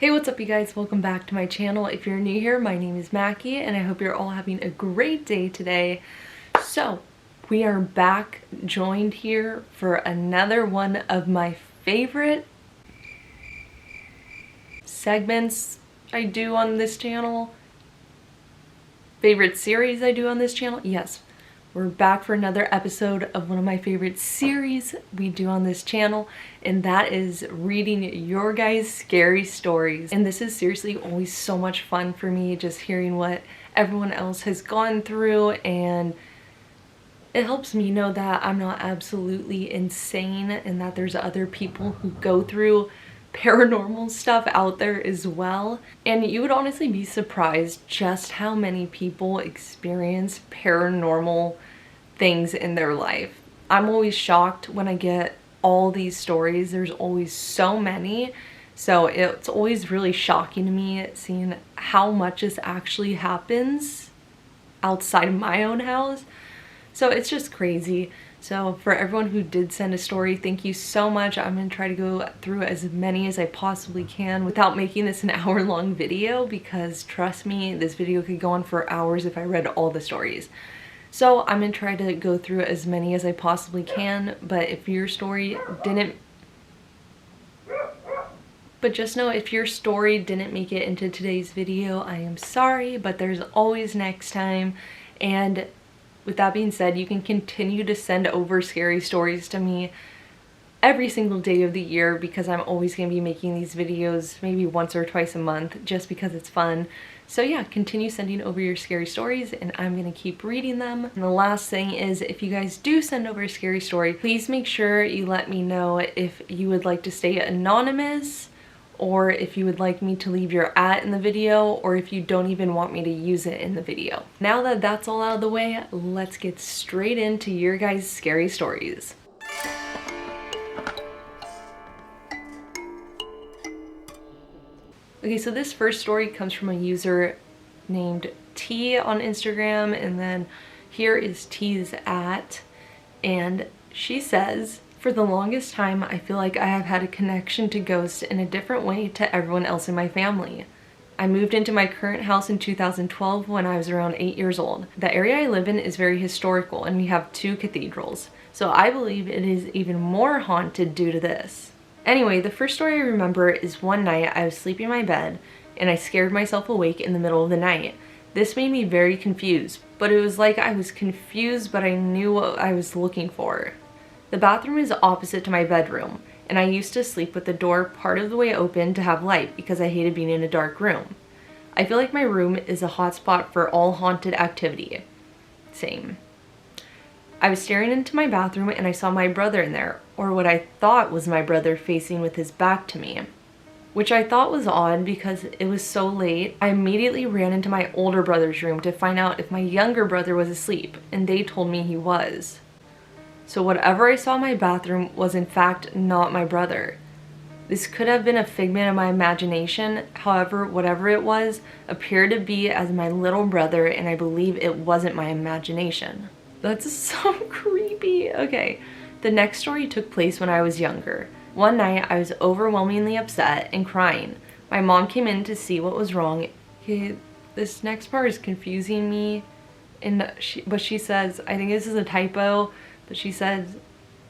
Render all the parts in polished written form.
Hey, what's up you guys? Welcome back to my channel. If you're new here, my name is Mackie and I hope you're all having a great day today. So, we are back joined here for another one of my favorite segments I do on this channel. Favorite series I do on this channel? Yes. We're back for another episode of one of my favorite series we do on this channel, and that is reading your guys' scary stories. And this is seriously always so much fun for me, just hearing what everyone else has gone through, and it helps me know that I'm not absolutely insane and that there's other people who go through paranormal stuff out there as well. And you would honestly be surprised just how many people experience paranormal things in their life. I'm always shocked when I get all these stories. There's always so many, so it's always really shocking to me seeing how much this actually happens outside my own house. So it's just crazy. So for everyone who did send a story, thank you so much. I'm going to try to go through as many as I possibly can without making this an hour-long video, because trust me, this video could go on for hours if I read all the stories. So I'm going to try to go through as many as I possibly can, but if your story didn't... But just know, if your story didn't make it into today's video, I am sorry, but there's always next time. And with that being said, you can continue to send over scary stories to me every single day of the year, because I'm always going to be making these videos maybe once or twice a month just because it's fun. So yeah, continue sending over your scary stories and I'm going to keep reading them. And the last thing is, if you guys do send over a scary story, please make sure you let me know if you would like to stay anonymous, or if you would like me to leave your @ in the video, or if you don't even want me to use it in the video. Now that that's all out of the way, let's get straight into your guys' scary stories. Okay, so this first story comes from a user named T on Instagram, and then here is T's @, and she says, "For the longest time, I feel like I have had a connection to ghosts in a different way to everyone else in my family. I moved into my current house in 2012 when I was around 8 years old. The area I live in is very historical and we have 2 cathedrals, so I believe it is even more haunted due to this." Anyway, the first story I remember is one night I was sleeping in my bed and I scared myself awake in the middle of the night. This made me very confused, but it was like I was confused but I knew what I was looking for. The bathroom is opposite to my bedroom, and I used to sleep with the door part of the way open to have light because I hated being in a dark room. I feel like my room is a hotspot for all haunted activity. Same. I was staring into my bathroom and I saw my brother in there, or what I thought was my brother, facing with his back to me, which I thought was odd because it was so late. I immediately ran into my older brother's room to find out if my younger brother was asleep, and they told me he was. So whatever I saw in my bathroom was in fact not my brother. This could have been a figment of my imagination. However, whatever it was appeared to be as my little brother, and I believe it wasn't my imagination. That's so creepy. Okay, the next story took place when I was younger. One night I was overwhelmingly upset and crying. My mom came in to see what was wrong. Okay, this next part is confusing me, and she says, I think this is a typo, but she says,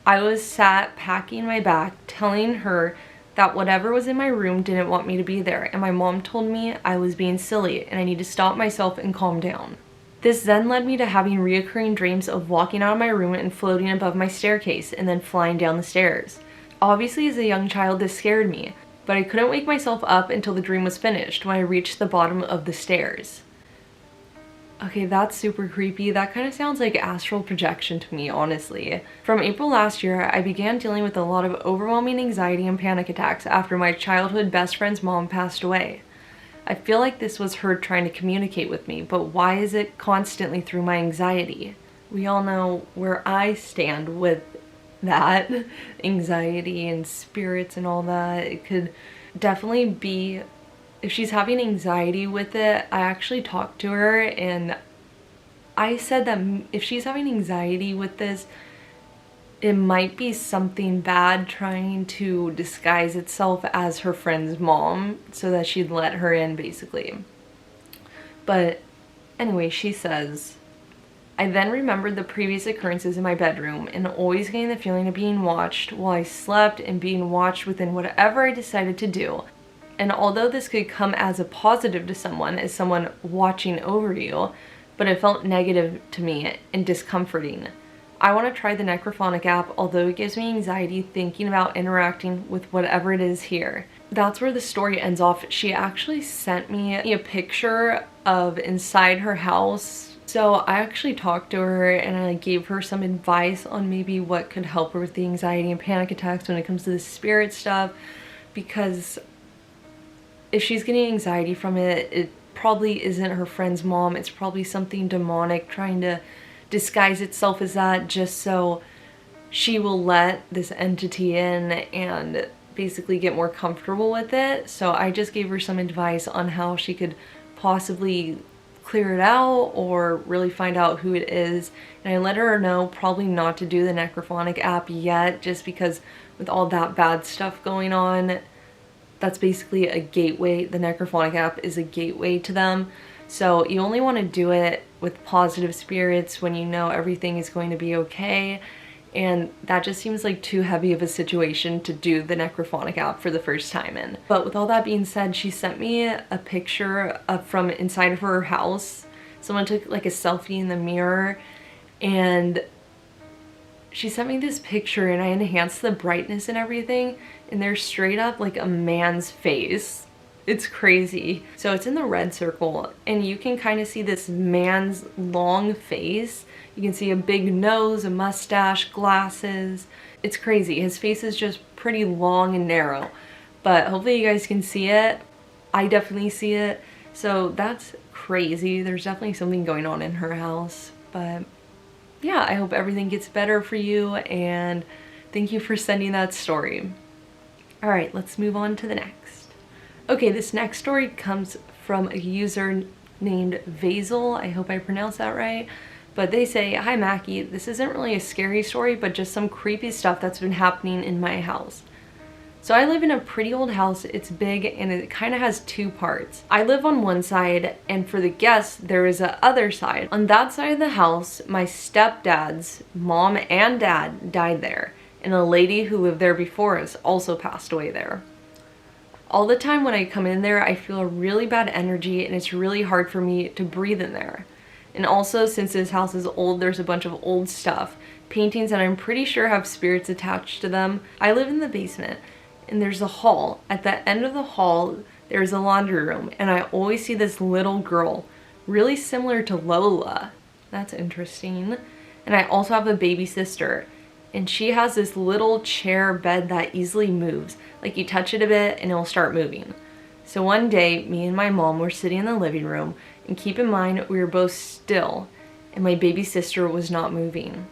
"I was sat packing my bag, telling her that whatever was in my room didn't want me to be there, and my mom told me I was being silly and I need to stop myself and calm down." This then led me to having reoccurring dreams of walking out of my room and floating above my staircase and then flying down the stairs. Obviously, as a young child, this scared me, but I couldn't wake myself up until the dream was finished when I reached the bottom of the stairs. Okay, that's super creepy. That kind of sounds like astral projection to me, honestly. From April last year, I began dealing with a lot of overwhelming anxiety and panic attacks after my childhood best friend's mom passed away. I feel like this was her trying to communicate with me, but why is it constantly through my anxiety? We all know where I stand with that, anxiety and spirits and all that. It could definitely be, if she's having anxiety with it, I actually talked to her and I said that if she's having anxiety with this, it might be something bad trying to disguise itself as her friend's mom so that she'd let her in, basically. But anyway, she says, I then remembered the previous occurrences in my bedroom and always getting the feeling of being watched while I slept and being watched within whatever I decided to do. And although this could come as a positive to someone, as someone watching over you, but it felt negative to me and discomforting. I want to try the Necrophonic app, although it gives me anxiety thinking about interacting with whatever it is here. That's where the story ends off. She actually sent me a picture of inside her house. So I actually talked to her and I gave her some advice on maybe what could help her with the anxiety and panic attacks when it comes to the spirit stuff, because if she's getting anxiety from it, it probably isn't her friend's mom. It's probably something demonic trying to disguise itself as that just so she will let this entity in and basically get more comfortable with it. So I just gave her some advice on how she could possibly clear it out or really find out who it is. And I let her know probably not to do the Necrophonic app yet, just because with all that bad stuff going on, that's basically a gateway. The Necrophonic app is a gateway to them. So you only want to do it with positive spirits when you know everything is going to be okay. And that just seems like too heavy of a situation to do the Necrophonic app for the first time in. But with all that being said, she sent me a picture from inside of her house. Someone took like a selfie in the mirror and she sent me this picture and I enhanced the brightness and everything, and there's straight up like a man's face. It's crazy. So it's in the red circle and you can kind of see this man's long face. You can see a big nose, a mustache, glasses. It's crazy. His face is just pretty long and narrow, but hopefully you guys can see it. I definitely see it. So that's crazy. There's definitely something going on in her house, but yeah, I hope everything gets better for you and thank you for sending that story. All right, let's move on to the next. Okay, this next story comes from a user named Vazel. I hope I pronounced that right. But they say, hi Mackie, this isn't really a scary story, but just some creepy stuff that's been happening in my house. So I live in a pretty old house. It's big and it kind of has two parts. I live on one side, and for the guests, there is a other side. On that side of the house, my stepdad's mom and dad died there, and a lady who lived there before us also passed away there. All the time when I come in there, I feel a really bad energy and it's really hard for me to breathe in there. And also, since this house is old, there's a bunch of old stuff, paintings that I'm pretty sure have spirits attached to them. I live in the basement and there's a hall. At the end of the hall, there's a laundry room, and I always see this little girl, really similar to Lola. That's interesting. And I also have a baby sister, and she has this little chair bed that easily moves. Like you touch it a bit and it'll start moving. So one day, me and my mom were sitting in the living room, and keep in mind, we were both still, and my baby sister was not moving.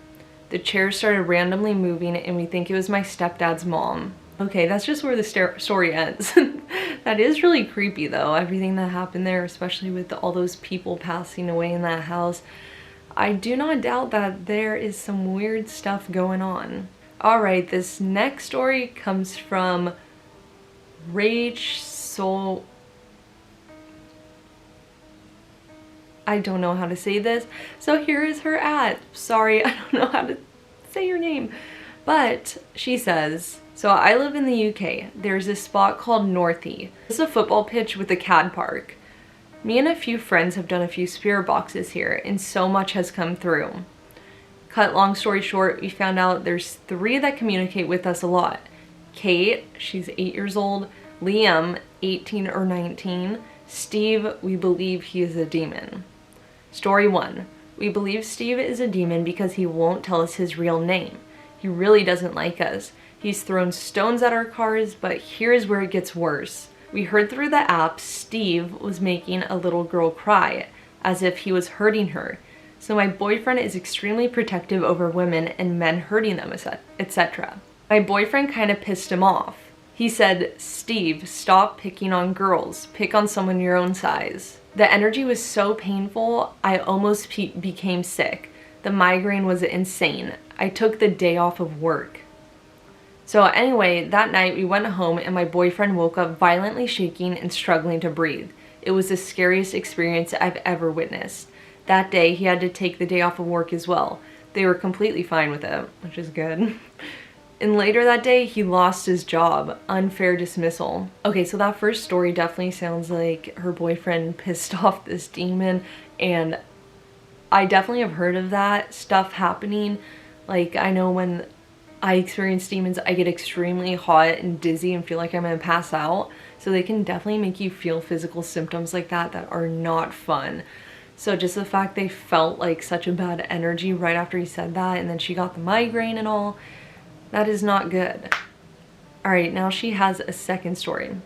The chair started randomly moving, and we think it was my stepdad's mom. Okay, that's just where the story ends. That is really creepy though, everything that happened there, especially with all those people passing away in that house. I do not doubt that there is some weird stuff going on. Alright, this next story comes from Rage Soul. I don't know how to say this, so here is her ad. Sorry, I don't know how to say your name. But she says, so I live in the UK. There's this spot called Northie. It's a football pitch with a CAD park. Me and a few friends have done a few spirit boxes here, and so much has come through. Cut long story short, we found out there's 3 that communicate with us a lot. Kate, she's 8 years old. Liam, 18 or 19. Steve, we believe he is a demon. Story 1. We believe Steve is a demon because he won't tell us his real name. He really doesn't like us. He's thrown stones at our cars, but here's where it gets worse. We heard through the app Steve was making a little girl cry, as if he was hurting her. So my boyfriend is extremely protective over women and men hurting them, etc. My boyfriend kind of pissed him off. He said, Steve, stop picking on girls. Pick on someone your own size. The energy was so painful, I almost became sick. The migraine was insane. I took the day off of work. So anyway, that night we went home and my boyfriend woke up violently shaking and struggling to breathe. It was the scariest experience I've ever witnessed. That day he had to take the day off of work as well. They were completely fine with it, which is good. And later that day, he lost his job. Unfair dismissal. Okay, so that first story definitely sounds like her boyfriend pissed off this demon, and I definitely have heard of that stuff happening. Like, I know when I experience demons, I get extremely hot and dizzy and feel like I'm gonna pass out. So they can definitely make you feel physical symptoms like that are not fun. So just the fact they felt like such a bad energy right after he said that, and then she got the migraine and all, that is not good. Alright, now she has a second story.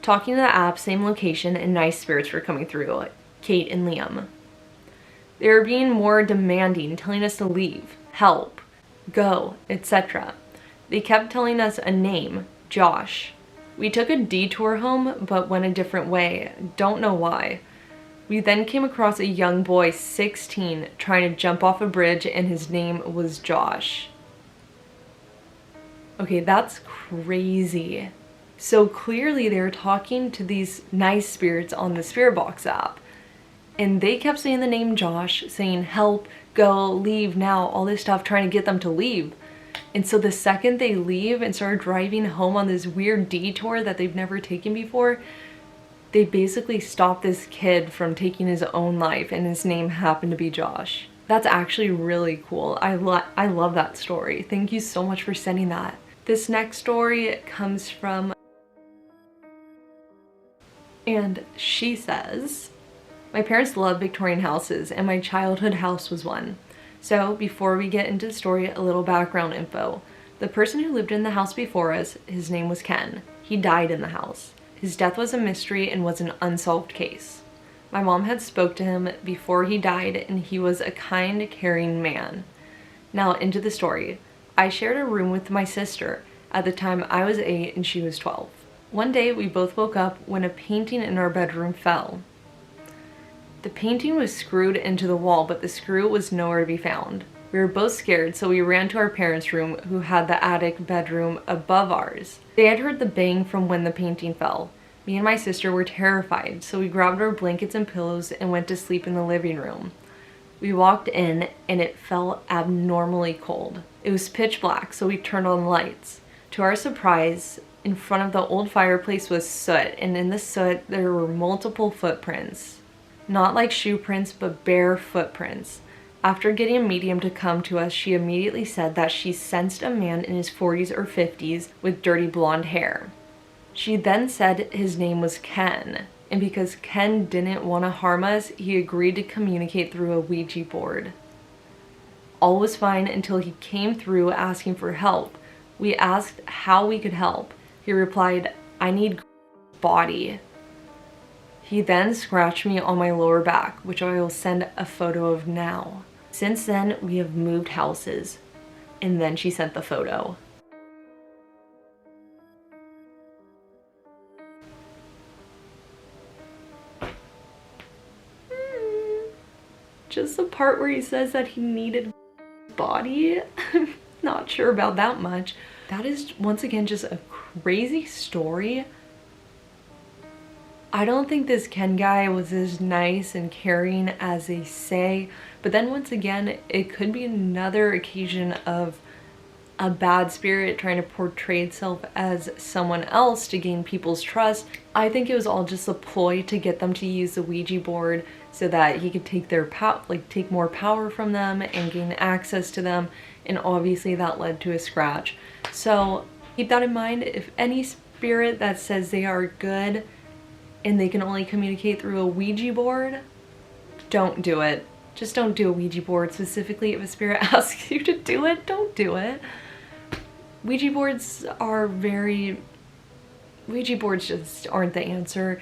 Talking to the app, same location, and nice spirits were coming through. Kate and Liam. They were being more demanding, telling us to leave, help, go, etc. They kept telling us a name, Josh. We took a detour home, but went a different way. Don't know why. We then came across a young boy, 16, trying to jump off a bridge, and his name was Josh. Okay, that's crazy. So clearly they were talking to these nice spirits on the Spirit Box app. And they kept saying the name Josh, saying help, go, leave now, all this stuff, trying to get them to leave. And so the second they leave and start driving home on this weird detour that they've never taken before, they basically stopped this kid from taking his own life, and his name happened to be Josh. That's actually really cool. I love that story. Thank you so much for sending that. This next story comes from, and she says, my parents love Victorian houses and my childhood house was one. So before we get into the story, a little background info. The person who lived in the house before us, his name was Ken. He died in the house. His death was a mystery and was an unsolved case. My mom had spoke to him before he died, and he was a kind, caring man. Now into the story. I shared a room with my sister. At the time I was 8 and she was 12. One day we both woke up when a painting in our bedroom fell. The painting was screwed into the wall, but the screw was nowhere to be found. We were both scared, so we ran to our parents' room, who had the attic bedroom above ours. They had heard the bang from when the painting fell. Me and my sister were terrified, so we grabbed our blankets and pillows and went to sleep in the living room. We walked in and it felt abnormally cold. It was pitch black, so we turned on the lights. To our surprise, in front of the old fireplace was soot, and in the soot there were multiple footprints. Not like shoe prints, but bare footprints. After getting a medium to come to us, she immediately said that she sensed a man in his 40s or 50s with dirty blonde hair. She then said his name was Ken, and because Ken didn't want to harm us, he agreed to communicate through a Ouija board. All was fine until he came through asking for help. We asked how we could help. He replied, "I need body." He then scratched me on my lower back, which I will send a photo of now. Since then, we have moved houses. And then she sent the photo. Just the part where he says that he needed body. I'm not sure about that much. That is, once again, just a crazy story. I don't think this Ken guy was as nice and caring as they say, but then once again, it could be another occasion of a bad spirit trying to portray itself as someone else to gain people's trust. I think it was all just a ploy to get them to use the Ouija board so that he could take their take more power from them and gain access to them, and obviously that led to a scratch. So keep that in mind. If any spirit that says they are good and they can only communicate through a Ouija board, don't do it. Just don't do a Ouija board. Specifically, if a spirit asks you to do it, don't do it. Ouija boards just aren't the answer.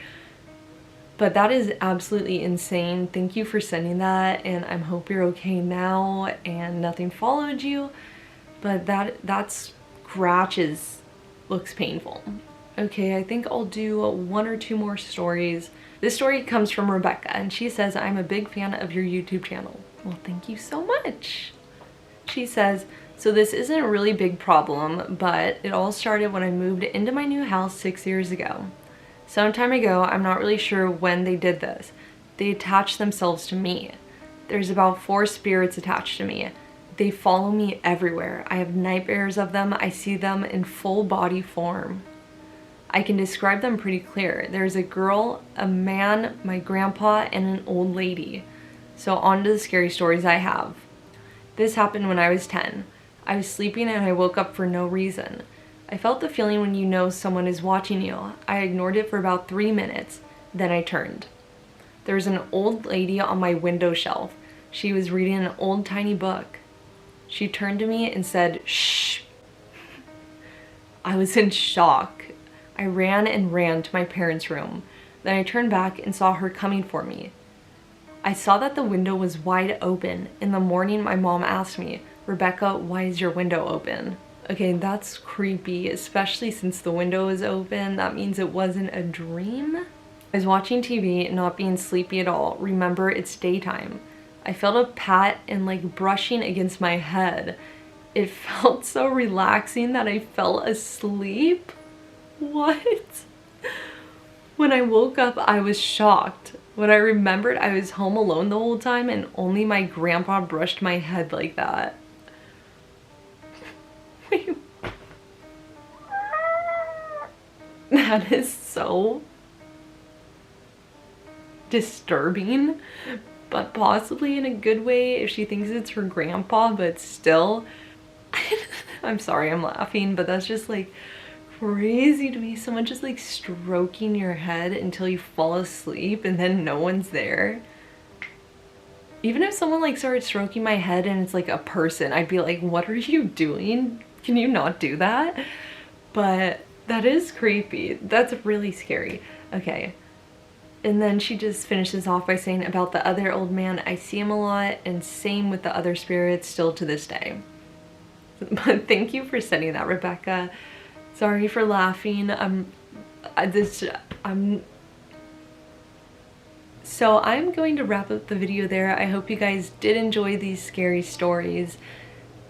But that is absolutely insane. Thank you for sending that, and I hope you're okay now and nothing followed you. But that scratches looks painful. Okay, I think I'll do 1 or 2 more stories. This story comes from Rebecca, and she says, I'm a big fan of your YouTube channel. Well, thank you so much. She says, So this isn't a really big problem, but it all started when I moved into my new house 6 years ago. Some time ago, I'm not really sure when they did this. They attached themselves to me. There's about 4 spirits attached to me. They follow me everywhere. I have nightmares of them. I see them in full body form. I can describe them pretty clear. There's a girl, a man, my grandpa, and an old lady. So on to the scary stories I have. This happened when I was 10. I was sleeping and I woke up for no reason. I felt the feeling when you know someone is watching you. I ignored it for about 3 minutes. Then I turned. There was an old lady on my window shelf. She was reading an old tiny book. She turned to me and said, "Shh." I was in shock. I ran and ran to my parents' room. Then I turned back and saw her coming for me. I saw that the window was wide open. In the morning, my mom asked me, "Rebecca, why is your window open?" Okay, that's creepy, especially since the window is open. That means it wasn't a dream. I was watching TV, not being sleepy at all. Remember, it's daytime. I felt a pat and like brushing against my head. It felt so relaxing that I fell asleep. What? When I woke up, I was shocked. When I remembered, I was home alone the whole time and only my grandpa brushed my head like that. That is so disturbing, but possibly in a good way if she thinks it's her grandpa, but still. I'm sorry I'm laughing, but that's just like crazy to me. Someone just like stroking your head until you fall asleep and then no one's there. Even if someone like started stroking my head and it's like a person, I'd be like, what are you doing? Can you not do that? But that is creepy. That's really scary. Okay. And then she just finishes off by saying about the other old man, I see him a lot, and same with the other spirits still to this day. But thank you for sending that, Rebecca. Sorry for laughing. So I'm going to wrap up the video there. I hope you guys did enjoy these scary stories.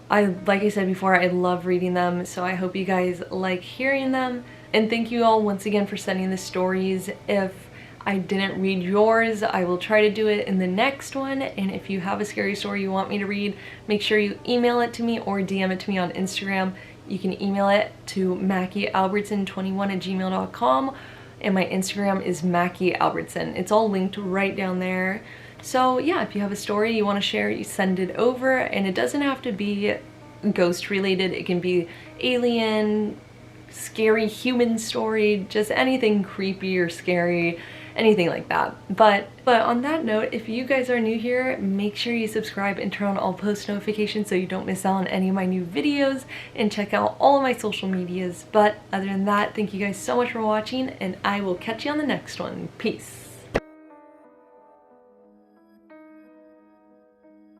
Like I said before, I love reading them, so I hope you guys like hearing them. And thank you all once again for sending the stories. If I didn't read yours, I will try to do it in the next one. And if you have a scary story you want me to read, make sure you email it to me or DM it to me on Instagram. You can email it to mackiealbertson21@gmail.com, and my Instagram is Mackie Albertson. It's all linked right down there. So yeah, if you have a story you want to share, you send it over, and it doesn't have to be ghost related. It can be alien, scary human story, just anything creepy or scary, anything like that. But on that note, if you guys are new here, make sure you subscribe and turn on all post notifications so you don't miss out on any of my new videos, and check out all of my social medias. But other than that, thank you guys so much for watching, and I will catch you on the next one. Peace.